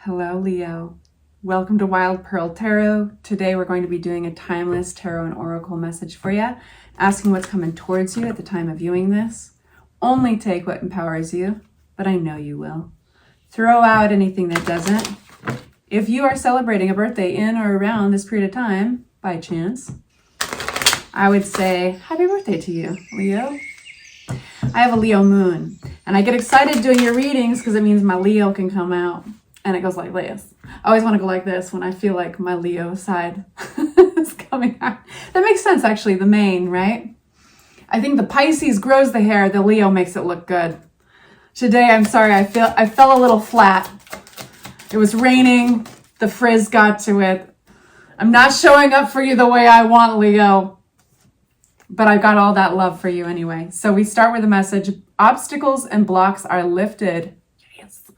Hello, Leo. Welcome to Wild Pearl Tarot. Today we're going to be doing a timeless tarot and oracle message for you, asking what's coming towards you at the time of viewing this. Only take what empowers you, but I know you will. Throw out anything that doesn't. If you are celebrating a birthday in or around this period of time, by chance, I would say happy birthday to you, Leo. I have a Leo moon, and I get excited doing your readings because it means my Leo can come out. And it goes like this. I always want to go like this when I feel like my Leo side is coming out. That makes sense, actually, the mane, right? I think the Pisces grows the hair, the Leo makes it look good. Today, I'm sorry, I fell a little flat. It was raining, the frizz got to it. I'm not showing up for you the way I want, Leo. But I've got all that love for you anyway. So we start with a message. Obstacles and blocks are lifted. Yes.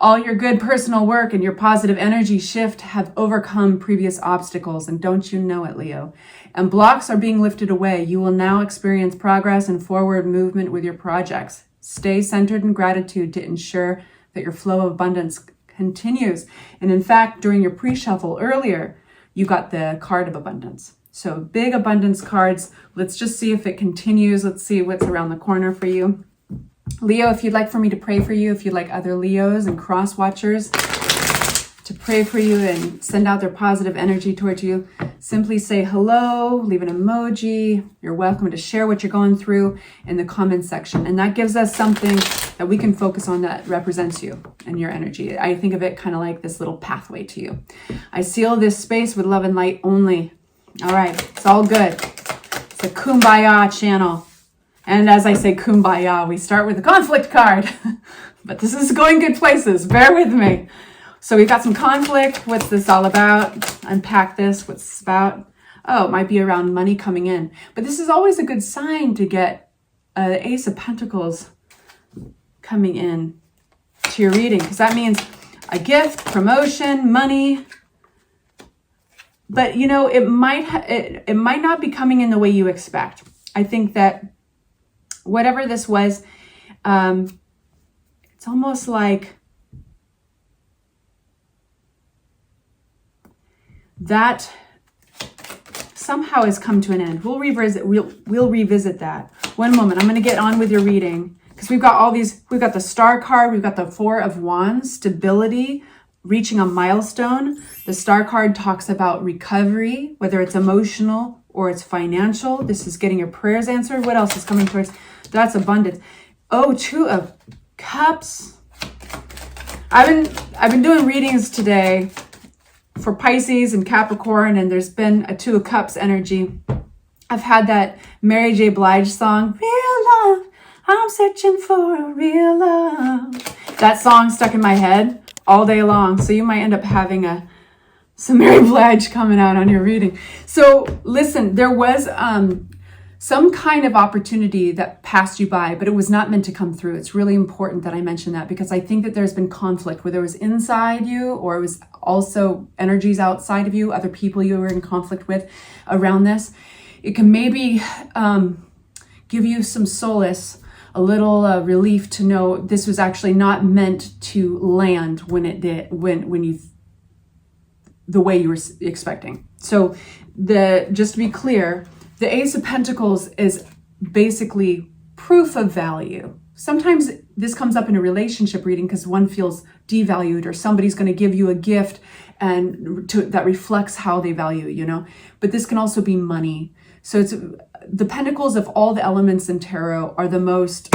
All your good personal work and your positive energy shift have overcome previous obstacles, and don't you know it, Leo? And blocks are being lifted away. You will now experience progress and forward movement with your projects. Stay centered in gratitude to ensure that your flow of abundance continues. And in fact, during your pre-shuffle earlier, you got the card of abundance. So big abundance cards. Let's just see if it continues. Let's see what's around the corner for you. Leo, if you'd like for me to pray for you, if you'd like other Leos and cross watchers to pray for you and send out their positive energy towards you, simply say hello, leave an emoji. You're welcome to share what you're going through in the comment section. And that gives us something that we can focus on that represents you and your energy. I think of it kind of like this little pathway to you. I seal this space with love and light only. All right, it's all good. It's a kumbaya channel. And as I say kumbaya, we start with the conflict card. But this is going good places. Bear with me. So we've got some conflict. What's this all about? Unpack this. What's this about? Oh, it might be around money coming in. But this is always a good sign to get the Ace of Pentacles coming in to your reading. Because that means a gift, promotion, money. But, you know, it might not be coming in the way you expect. I think that whatever this was, it's almost like that somehow has come to an end. We'll revisit that. One moment. I'm going to get on with your reading because we've got all these. We've got the Star card. We've got the Four of Wands, stability, reaching a milestone. The Star card talks about recovery, whether it's emotional or it's financial. This is getting your prayers answered. What else is coming towards? That's abundance. Oh, Two of Cups. I've been doing readings today for Pisces and Capricorn, and there's been a Two of Cups energy. I've had that Mary J. Blige song, Real Love, I'm searching for a real love. That song stuck in my head all day long. So you might end up having some Mary Blige coming out on your reading. So listen, there was some kind of opportunity that passed you by, but it was not meant to come through. It's really important that I mention that because I think that there's been conflict, whether it was inside you or it was also energies outside of you, other people you were in conflict with around this. It can maybe give you some solace, a little relief to know this was actually not meant to land when it did, when you, the way you were expecting. So just to be clear, the Ace of Pentacles is basically proof of value. Sometimes this comes up in a relationship reading because one feels devalued or somebody's going to give you a gift and that reflects how they value you, know. But this can also be money. So it's the pentacles of all the elements in tarot are the most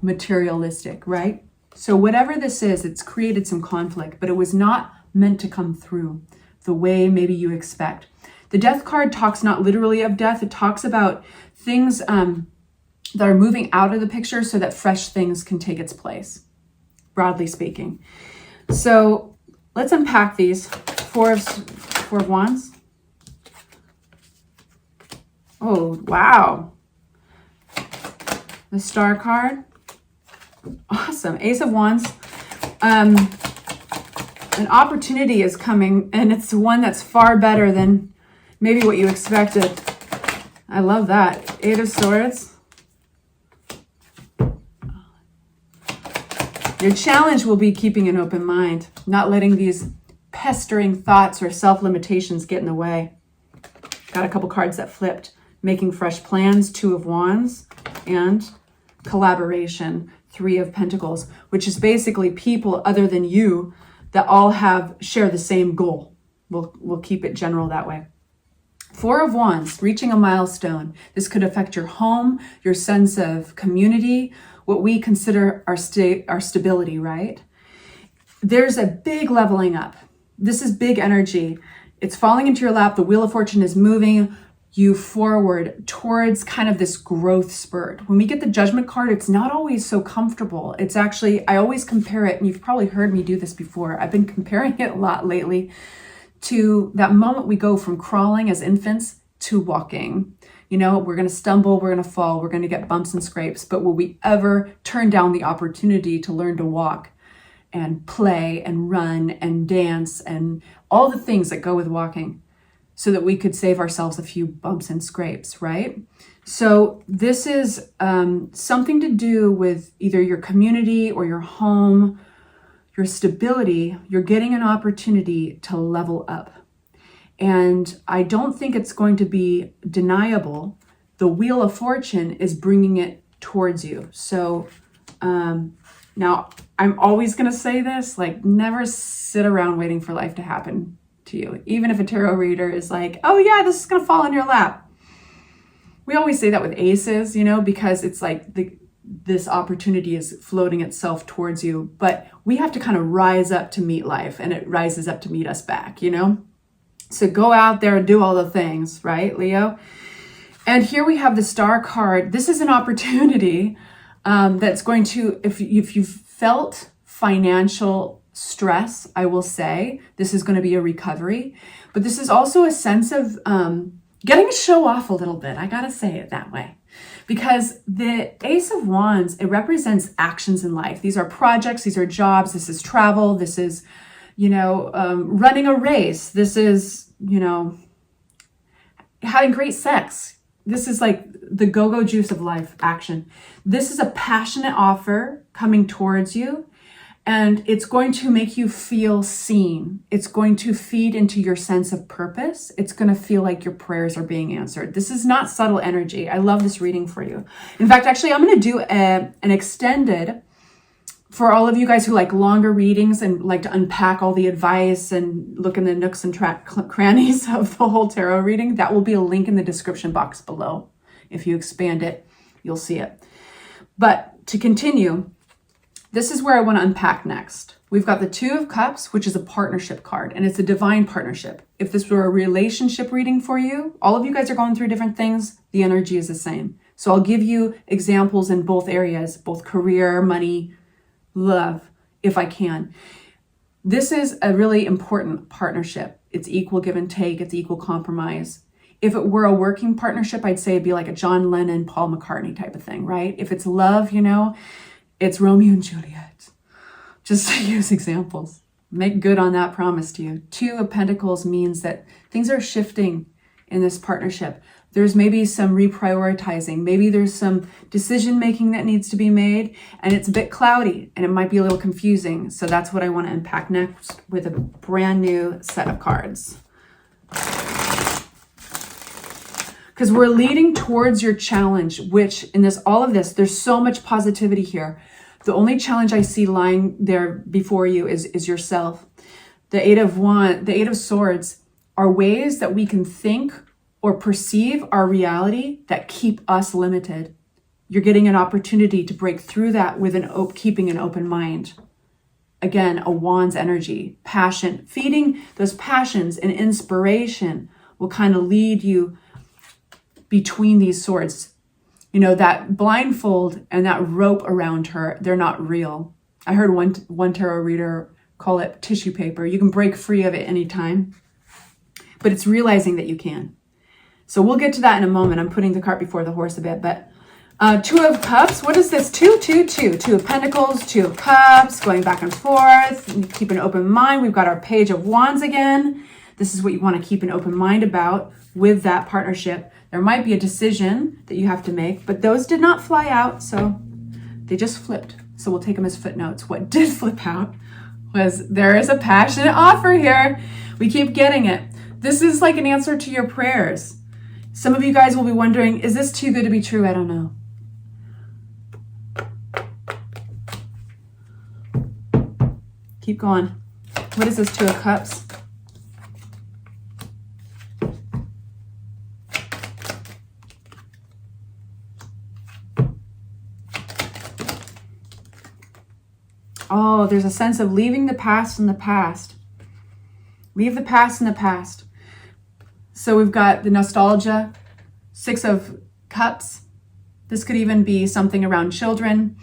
materialistic, right? So whatever this is, it's created some conflict, but it was not meant to come through the way maybe you expect. The Death card talks not literally of death. It talks about things that are moving out of the picture so that fresh things can take its place, broadly speaking. So let's unpack these. Four of Wands. Oh, wow. The Star card. Awesome. Ace of Wands. An opportunity is coming, and it's one that's far better than maybe what you expected. I love that. Eight of Swords. Your challenge will be keeping an open mind, not letting these pestering thoughts or self-limitations get in the way. Got a couple cards that flipped. Making fresh plans, 2 of Wands, and collaboration, 3 of Pentacles, which is basically people other than you that all share the same goal. We'll keep it general that way. 4 of Wands, reaching a milestone. This could affect your home, your sense of community, what we consider our stability, right? There's a big leveling up. This is big energy. It's falling into your lap. The Wheel of Fortune is moving you forward towards kind of this growth spurt. When we get the Judgment card, it's not always so comfortable. It's actually, I always compare it, and you've probably heard me do this before. I've been comparing it a lot lately to that moment we go from crawling as infants to walking. You know, we're going to stumble, we're going to fall, we're going to get bumps and scrapes, but will we ever turn down the opportunity to learn to walk and play and run and dance and all the things that go with walking so that we could save ourselves a few bumps and scrapes, right? So this is something to do with either your community or your home, your stability. You're getting an opportunity to level up. And I don't think it's going to be deniable. The Wheel of Fortune is bringing it towards you. So now I'm always going to say this, like, never sit around waiting for life to happen to you. Even if a tarot reader is like, oh yeah, this is going to fall in your lap. We always say that with aces, you know, because it's like this opportunity is floating itself towards you, but we have to kind of rise up to meet life, and it rises up to meet us back, you know? So go out there and do all the things, right, Leo? And here we have the Star card. This is an opportunity that's going to, if you've felt financial stress, I will say, this is going to be a recovery. But this is also a sense of getting to show off a little bit. I got to say it that way. Because the Ace of Wands, it represents actions in life. These are projects, these are jobs, this is travel, this is, you know, running a race. This is, you know, having great sex. This is like the go-go juice of life, action. This is a passionate offer coming towards you, and it's going to make you feel seen. It's going to feed into your sense of purpose. It's going to feel like your prayers are being answered. This is not subtle energy. I love this reading for you. In fact, actually, I'm going to do an extended for all of you guys who like longer readings and like to unpack all the advice and look in the nooks and crannies of the whole tarot reading. That will be a link in the description box below. If you expand it, you'll see it. But to continue, this is where I want to unpack next. We've got the 2 of Cups, which is a partnership card, and it's a divine partnership. If this were a relationship reading for you, all of you guys are going through different things. The energy is the same. So I'll give you examples in both areas, both career, money, love, if I can. This is a really important partnership. It's equal give and take. It's equal compromise. If it were a working partnership, I'd say it'd be like a John Lennon, Paul McCartney type of thing, right? If it's love, you know, it's Romeo and Juliet. Just to use examples. Make good on that promise to you. 2 of Pentacles means that things are shifting in this partnership. There's maybe some reprioritizing. Maybe there's some decision making that needs to be made, and it's a bit cloudy and it might be a little confusing. So that's what I want to unpack next with a brand new set of cards. Because we're leading towards your challenge, which in all of this, there's so much positivity here. The only challenge I see lying there before you is yourself. The 8 of Swords are ways that we can think or perceive our reality that keep us limited. You're getting an opportunity to break through that with keeping an open mind. Again, a Wands energy, passion, feeding those passions and inspiration will kind of lead you between these swords. You know, that blindfold and that rope around her, they're not real. I heard one tarot reader call it tissue paper. You can break free of it anytime, but it's realizing that you can. So we'll get to that in a moment. I'm putting the cart before the horse a bit, but 2 of Cups, what is this? 2, 2, 2. 2 of Pentacles, 2 of Cups, going back and forth. Keep an open mind. We've got our Page of Wands again. This is what you want to keep an open mind about with that partnership. There might be a decision that you have to make, but those did not fly out, so they just flipped. So we'll take them as footnotes. What did flip out was there is a passionate offer here. We keep getting it. This is like an answer to your prayers. Some of you guys will be wondering, is this too good to be true? I don't know. Keep going. What is this, Two of Cups? Oh, there's a sense of leaving the past in the past. Leave the past in the past. So we've got the nostalgia, Six of Cups. This could even be something around children,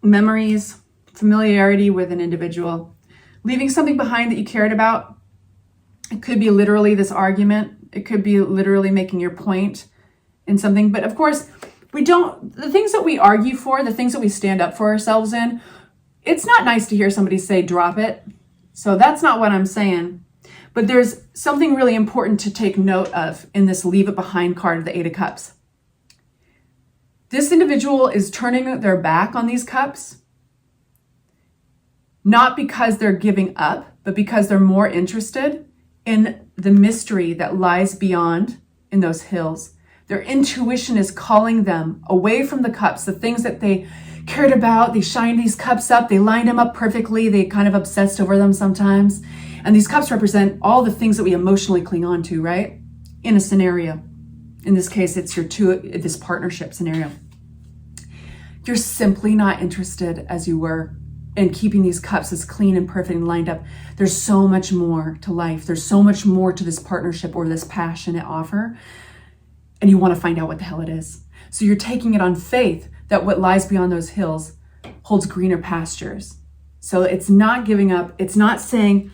memories, familiarity with an individual. Leaving something behind that you cared about. It could be literally this argument. It could be literally making your point in something. But of course, the things that we argue for, the things that we stand up for ourselves in, it's not nice to hear somebody say, drop it. So that's not what I'm saying. But there's something really important to take note of in this leave it behind card of the Eight of Cups. This individual is turning their back on these cups, not because they're giving up, but because they're more interested in the mystery that lies beyond in those hills. Their intuition is calling them away from the cups, the things that they cared about. They shined these cups up. They lined them up perfectly. They kind of obsessed over them sometimes. And these cups represent all the things that we emotionally cling on to, right? In a scenario. In this case, it's this partnership scenario. You're simply not interested as you were in keeping these cups as clean and perfect and lined up. There's so much more to life. There's so much more to this partnership or this passionate offer. And you want to find out what the hell it is. So you're taking it on faith that what lies beyond those hills holds greener pastures. So it's not giving up. It's not saying,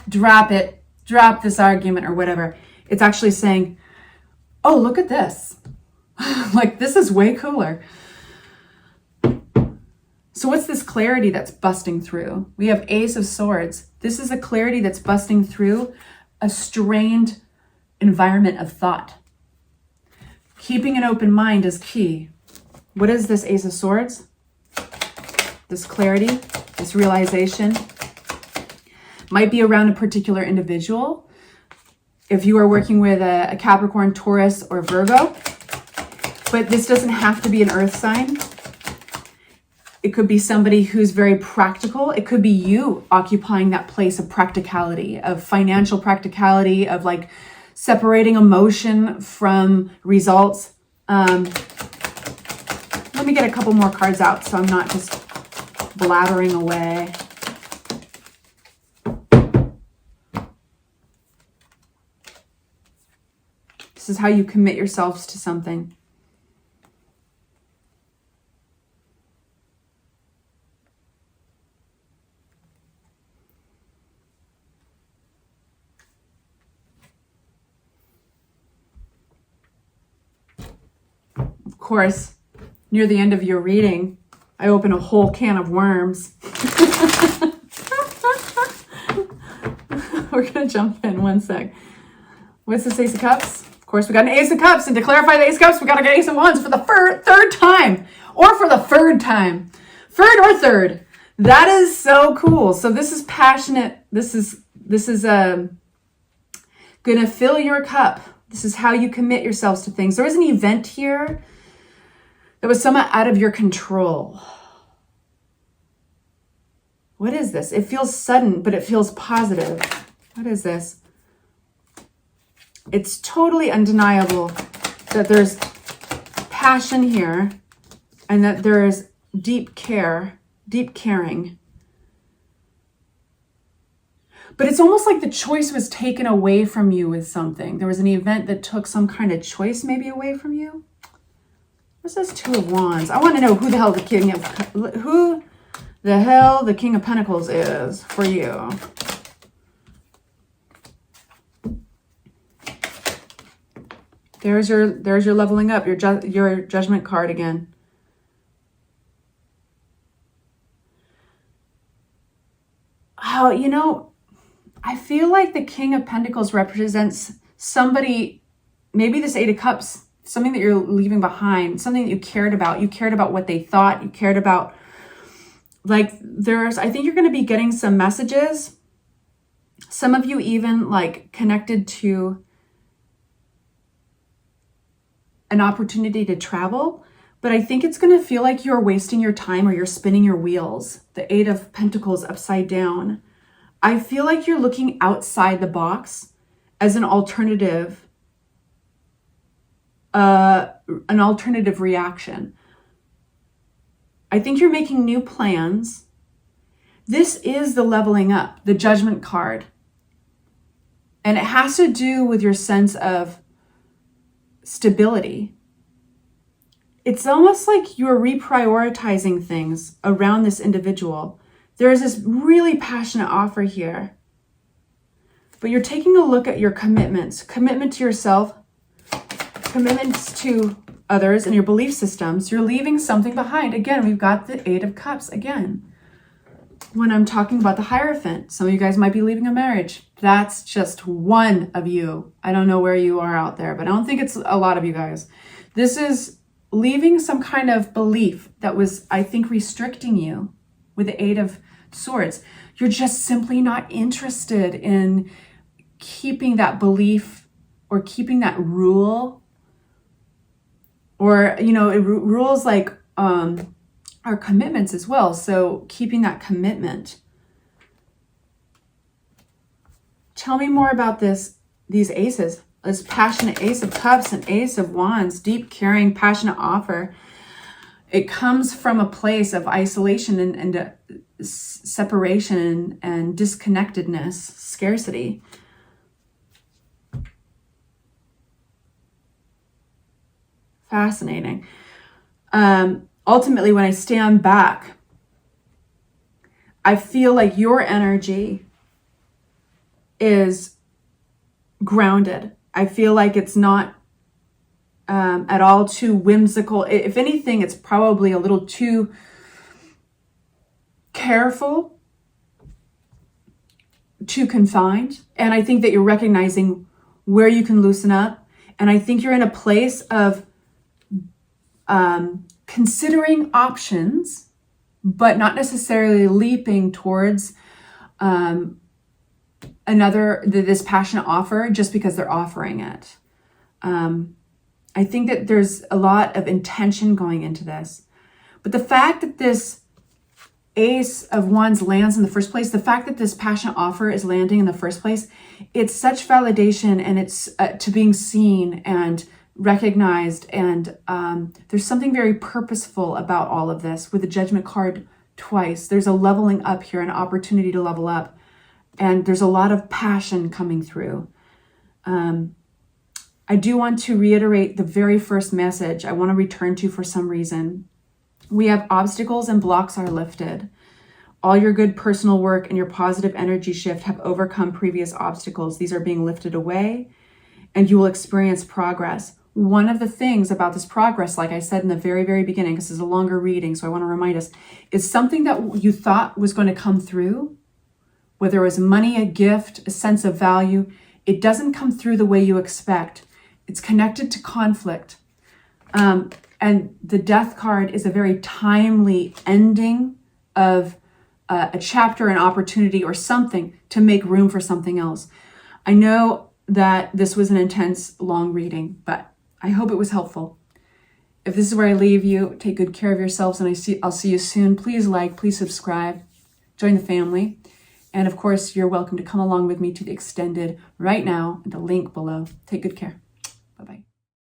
drop it, drop this argument or whatever. It's actually saying, oh, look at this. Like, this is way cooler. So what's this clarity that's busting through? We have Ace of Swords. This is a clarity that's busting through a strained environment of thought. Keeping an open mind is key. What is this Ace of Swords? This clarity, this realization might be around a particular individual. If you are working with a Capricorn, Taurus, or Virgo, but this doesn't have to be an earth sign. It could be somebody who's very practical. It could be you occupying that place of practicality, of financial practicality, of like separating emotion from results. Let me get a couple more cards out so I'm not just blabbering away. This is how you commit yourselves to something. Of course, near the end of your reading, I open a whole can of worms. We're going to jump in one sec. What's this Ace of Cups? Of course, we got an Ace of Cups. And to clarify the Ace of Cups, we got to get Ace of Wands for the third time. Or for the third time. Third. That is so cool. So this is passionate. This is going to fill your cup. This is how you commit yourselves to things. There was an event here that was somewhat out of your control. What is this? It feels sudden, but it feels positive. What is this? It's totally undeniable that there's passion here and that there is deep care, deep caring. But it's almost like the choice was taken away from you with something. There was an event that took some kind of choice maybe away from you. What's this Two of Wands? I want to know who the hell the King of Pentacles is for you. There's your leveling up, your judgment card again. Oh, I feel like the King of Pentacles represents somebody, maybe this Eight of Cups, something that you're leaving behind, something that you cared about. You cared about what they thought. You cared about like I think you're going to be getting some messages. Some of you even like connected to an opportunity to travel, but I think it's going to feel like you're wasting your time or you're spinning your wheels. The Eight of Pentacles upside down. I feel like you're looking outside the box as an alternative reaction. I think you're making new plans. This is the leveling up, the Judgment card. And it has to do with your sense of stability. It's almost like you're reprioritizing things around this individual. There is this really passionate offer here. But you're taking a look at your commitments, commitment to yourself, commitments to others and your belief systems. You're leaving something behind. Again, we've got the Eight of Cups again. When I'm talking about the Hierophant, some of you guys might be leaving a marriage. That's just one of you. I don't know where you are out there, but I don't think it's a lot of you guys. This is leaving some kind of belief that was, I think, restricting you with the Eight of Swords. You're just simply not interested in keeping that belief or keeping that rule, or, rules like our commitments as well. So keeping that commitment. Tell me more about these aces. This passionate Ace of Cups and Ace of Wands, deep, caring, passionate offer. It comes from a place of isolation and separation and disconnectedness, scarcity. Fascinating. Ultimately, when I stand back, I feel like your energy is grounded. I feel like it's not at all too whimsical. If anything, it's probably a little too careful, too confined. And I think that you're recognizing where you can loosen up. And I think you're in a place of considering options, but not necessarily leaping towards this passionate offer just because they're offering it. I think that there's a lot of intention going into this. But the fact that this Ace of Wands lands in the first place, the fact that this passionate offer is landing in the first place, it's such validation, and it's to being seen and recognized. And there's something very purposeful about all of this with the Judgment card twice. There's a leveling up here, an opportunity to level up. And there's a lot of passion coming through. I do want to reiterate the very first message I want to return to for some reason. We have obstacles and blocks are lifted. All your good personal work and your positive energy shift have overcome previous obstacles. These are being lifted away, and you will experience progress. One of the things about this progress, like I said in the very, very beginning, because this is a longer reading, so I want to remind us, is something that you thought was going to come through, whether it was money, a gift, a sense of value. It doesn't come through the way you expect. It's connected to conflict. And the Death card is a very timely ending of a chapter, an opportunity, or something to make room for something else. I know that this was an intense, long reading, but I hope it was helpful. If this is where I leave you, take good care of yourselves, and I'll see you soon. Please like, please subscribe, join the family. And of course, you're welcome to come along with me to the extended right now, the link below. Take good care.